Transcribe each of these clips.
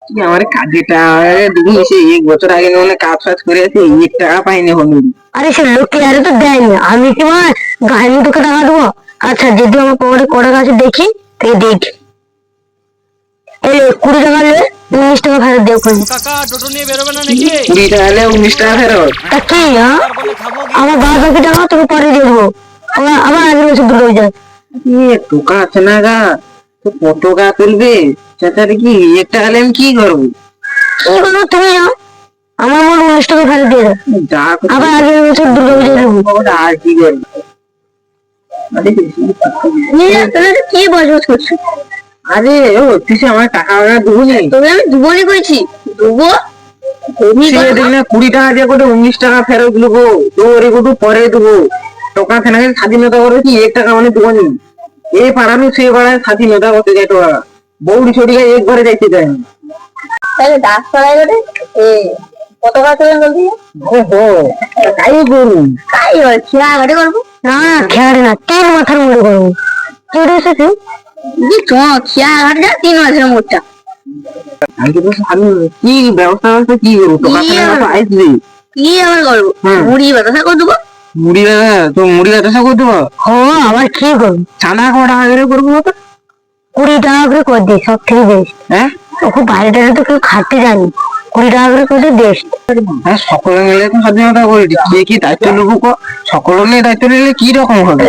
আমার কাজেটা দেখুন সে 1 বছর আগে মানে কাজ ফাজ করে আছে 1 টাকা পাইনি হলো। আরে সে লোকে আরে তো দেয়নি, আমি কি মানে গায়ে তোকে টাকা দেবো? আচ্ছা যদি আমার পকেটে কটা আছে দেখি, তুই দেখ। এই 20 টাকা নেবে, 19 টাকা ফেরত দেব। কাকা টোটো নিয়ে বেরোবে না নাকি? 20 টাকা হলে 19 টাকা ফেরত। তা কি বলে খাবো কি? আমার বাদ বাকি টাকা তোকে পরে দিয়ে দেবো। আবার আগের বছর দুটো হয়ে যায়। টোকা আছে না গা, তো কত টাকা তুলবে? চাচার কি 1 টাকা হলে আমি কি করবো? কি করবো তুমি যাও, আমার মনে 19 টাকা ফেরত দিয়ে দাও। যা আবার আগের বছর দুটো হয়ে যাবে। আর কি করবো? কি বলবো করছো? আরে ও তুই আমার টাকা দেবো নি, তোকে আমি দুবনি করেছি, দেবো। 20 টাকা দিয়ে কোটে 19 টাকা ফেরত দেবো, তোর একটু পরে দেবো। টোকা ফেনা স্বাধীনতা করেছি 1 টাকা মানে দেবো নি। এই পাড়ানো সে পাড়ায় স্বাধীনতা করতে যায় টোকা, বৌড়ি ছড়িয়ে একবারে যাইতে চায় না। তাহলে 10 টাকা করে কত টাকা চলে বলছি? ওহো তাই করুন, তাই হয়, খেয়া ঘাটে করবো না, খেয়াড়ে না, 3 মাথার মুড়ে করবো। কি এসেছি যে খেয়া ঘাটে যা 3 মাসের মোটটা। আমি তো স্বাধীন কি ব্যবস্থা কি করবো? টোকা ফেনা তো আইসলি কি আবার করবো? মুড়ি বাতাসা করে দেবো। মুড়ি দাদা তো মুড়ি দাদা করে দেবো। আবার কি করবো? ছানা কটা আগে করবো তো 20 টাকা করে করে দিই, সব থেকে বেস্ট। হ্যাঁ ওকে বাইরে তো কেউ খাটতে জানি, 20 টাকা করে করে বেস্ট। হ্যাঁ সকলে মিলে তো স্বাধীনতা করি, কে কি দায়িত্ব নেবো? সকলে নিয়ে দায়িত্ব নিলে কি রকম হবে?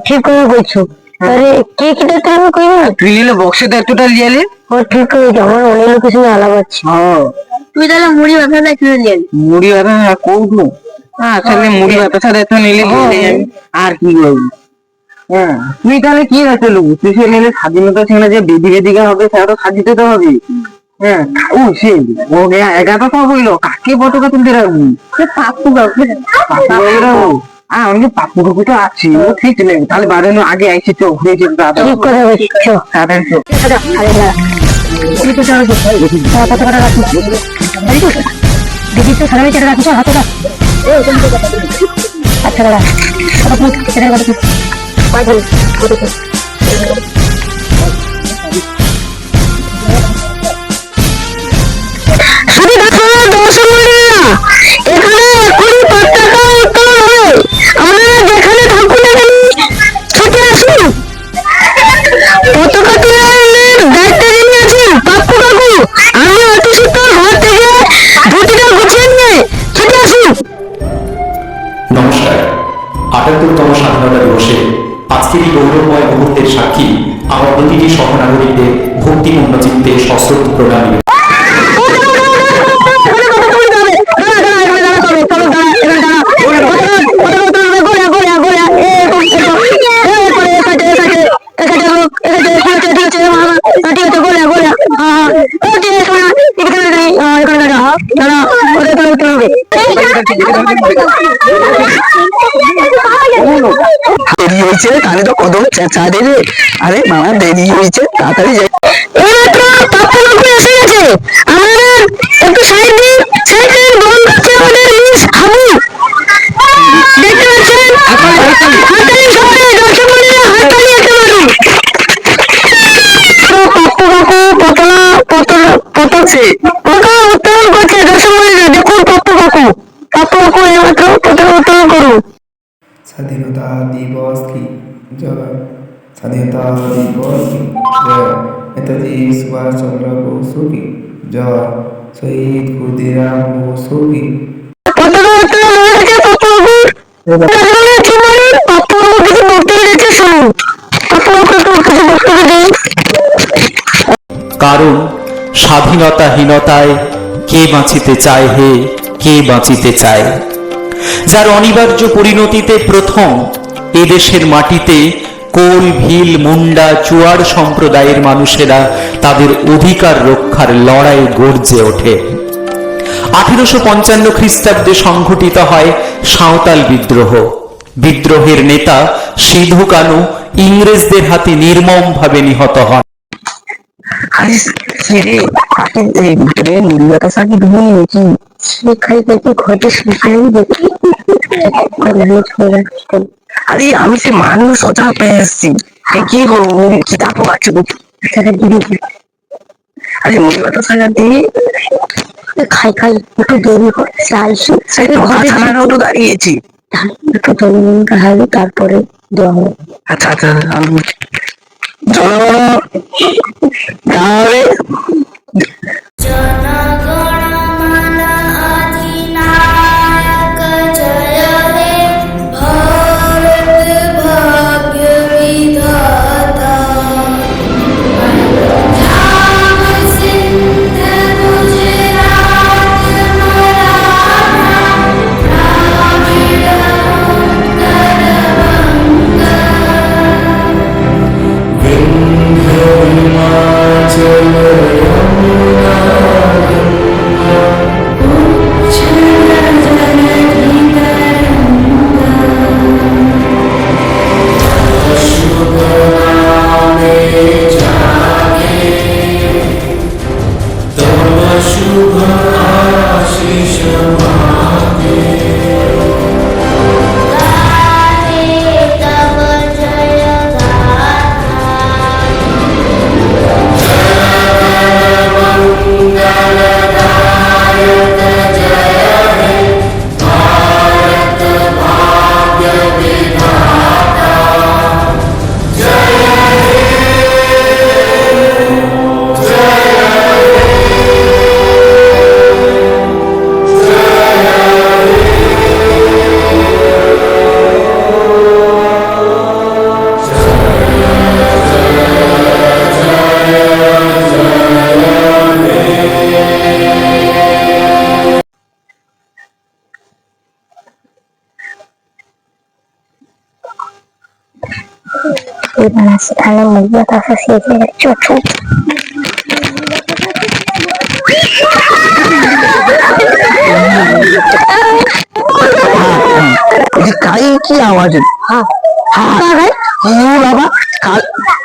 ঠিক করে বলছো। আরে কে কি দায়িত্ব নেবে কই না? তুই নিলে বক্সের দায়িত্বটা লিয়ালি। ঠিক করে, আমার অনেক লোকের সঙ্গে আলাপ আছে। তুই তাহলে মুড়ি বাতাসা দায়িত্ব নিয়ে মুড়ি বাতাসা করবো। আচ্ছা মুড়ি বাতাসা দায়িত্ব নিলে আর কি করবো? হ্যাঁ তুই তাহলে কি দায়িত্ব নেবো? তুই সে নিলে স্বাধীনতা ছেড়ে যে বেদি বেদিকা হবে সেটা তো সাজিতে তো হবে। হ্যাঁ ও সে ও এগাটা তো বললো কাকে পতাকা তুলতে রাখবো? পাপ্পু কাকু। পাপ্পু বাবু রাখবো। আমি পাপ্পু কাকু তো আছি, ও ঠিক নেই তাহলে বাড়ানো আগে আইসি চোখ হয়েছে ঠিক কথা বলছো। তাড়াতাড়ি চোখ। দিদি তো সারা চেটে রাখিস হাতে। আচ্ছা দাদা শুধু দেখো দর্শক মন্ডলীরা, এখানে এখনই পতাকা উত্তোলন হবে। আপনারা যেখানে থাকুন না কেন ছুটে আসুন। পতাকা তোলার দায়িত্ব যিনি আছেন পাপ্পু কাকু, আমি অতি সত্তর ঘর থেকে ধুতিটা গুছিয়ে নিয়ে ছুটে আসুন। নমস্কার। ৭৮তম স্বাধীনতা দিবসে আজকের এই গৌরবময় মুহূর্তের সাক্ষী আমার প্রতিটি সহনাগরিকদের ভক্তিপূর্ণ চিত্তে সশ্রদ্ধ প্রণালী। দেরি হয়েছে তাহলে তো কত চা দেবে। আরে মামা দেরি হয়েছে তাড়াতাড়ি যাই। এইমাত্র পাপ্পু কাকু এসে গেছে, আমাদের একটু সাইড দিন, সাইড দিন। বন্ধ আছে আমাদের মিস হাবু, দেখতে পাচ্ছেন? হাততালি সবাই, দর্শক মন্ডলীরা হাততালি একটা মারুন। পাপ্পু কাকু পতাকা উত্তোলন করছে। দর্শক মন্ডলীরা দেখুন পাপ্পু কাকু এইমাত্র পতাকা উত্তোলন করুন। স্বাধীনতা দিবস কি জয়, স্বাধীনতা দিবস কি জয়, নেতাজি সুভাষ চন্দ্র বসু কি জয়, শহীদ ক্ষুদিরাম বসু কি। পতাকা উত্তোলন হয়ে গেছে পাপ্পু কাকু। পাপ্পু কাকু কিছু বক্তব্য দিচ্ছে, শুনুন। পাপ্পু কাকু কিছু বক্তব্য দিন। কারণ স্বাধীনতাহীনতায় কে বাঁচিতে চায় হে, কে বাঁচিতে চায়? যার অনিবার্য পরিণতিতে প্রথম এদেশের মাটিতে কোল ভিল মুন্ডা চুয়াড় সম্প্রদায়ের মানুষেরা তাদের অধিকার রক্ষার লড়াইয়ে গর্জে ওঠে। 1855 খ্রিস্টাব্দে সংঘটিত হয় সাঁওতাল বিদ্রোহ। বিদ্রোহের নেতা সিধু কানু ইংরেজদের হাতে নির্মমভাবে নিহত হন। আরে রে এই মুড়ি বাতাসা কি দেবো নাকি? শিখাই দেখি ঘটে শিখাই দেখি। আরে আমি সে মানুষ সোজা পেয়ে এসছি, কি করবো? কি তারপর আছে আরে মুড়ি বাতাসা দিই খাই খাই একটু দেরি করে চাইছি সেই তো ছানাটাও তো দাঁড়িয়েছি। একটু জলটা খাইবে তারপরে দেওয়া হবে। আচ্ছা আচ্ছা আমি চলো তাহলে এবার সেখানে মুখ বাতাসা শিখে চোখ কাই কি আওয়াজ বাবা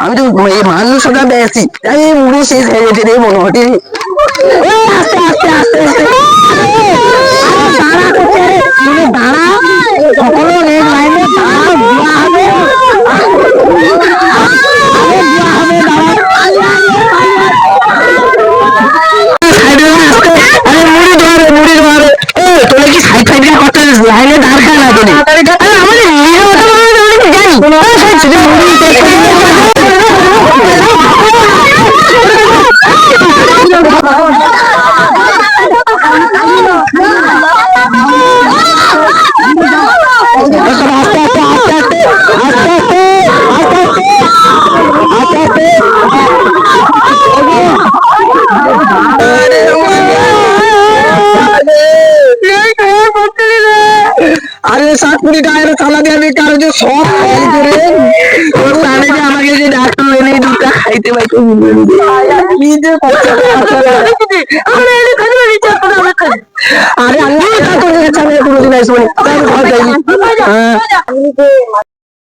আমি তো এই মানুষ ওটা বেশি এই মুড়ি শেষ হয়ে গেছে রে মনে হয় আস্তে আস্তে আস্তে আস্তে দাঁড়া সকলে রেড লাইনে দাঁড়া বুয়া হবে লাইনে দাঁড় খায় না তুমি আরে 7 মিনিট আগে চালা দিয়ে আমি কারো যে সব ফল করে ওর জানে যে আমাকে যে ডাক্তার এনে দুটা খাইতে পাইতে কি যে আরে আমি কোনোদিন আসবো